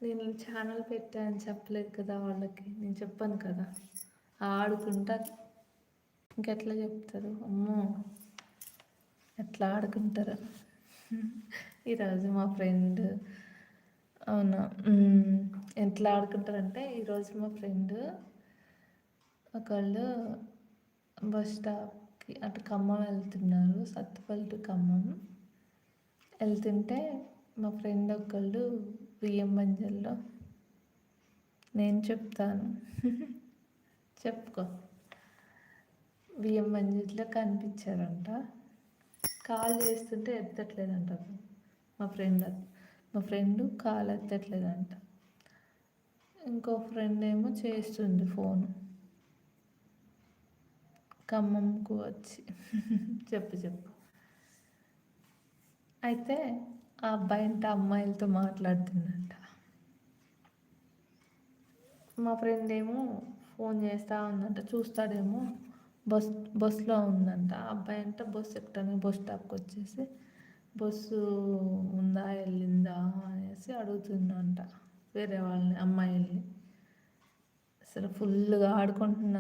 నేను ఛానల్ పెట్టా అని చెప్పలేదు కదా వాళ్ళకి. నేను చెప్పాను కదా! ఆడుకుంటా ఇంకెట్లా చెప్తారు? అమ్మో! ఎట్లా ఆడుకుంటారో. ఈరోజు మా ఫ్రెండ్ అవునా! ఎట్లా ఆడుకుంటారంటే ఈరోజు మా ఫ్రెండ్ ఒకళ్ళు బస్ స్టాప్‌కి అటు ఖమ్మం వెళ్తున్నారు. సత్తుపల్లి టు ఖమ్మం. వెళ్తుంటే మా ఫ్రెండ్ ఒకళ్ళు బియ్యం బండిలో నేను చెప్తాను. చెప్పుకో. బియ్యం బండిలో కనిపించారంట. కాల్ చేస్తుంటే ఎత్తట్లేదంట మా ఫ్రెండ్ కాల్ ఎత్తట్లేదంట. ఇంకో ఫ్రెండ్ ఏమో చేస్తుంది ఫోను ఖమ్మంకు వచ్చి. చెప్పు. అయితే ఆ అబ్బాయి అంటే అమ్మాయిలతో మాట్లాడుతుందంట. మా ఫ్రెండ్ ఏమో ఫోన్ చేస్తూ ఉందంట, చూస్తాడేమో. బస్సులో ఉందంట. ఆ అబ్బాయి అంటే బస్సు ఎక్కడానికి బస్ స్టాప్కి వచ్చేసి బస్సు ఉందా వెళ్ళిందా అనేసి అడుగుతుందంట వేరే వాళ్ళని, అమ్మాయిల్ని. అసలు ఫుల్గా ఆడుకుంటున్నారు.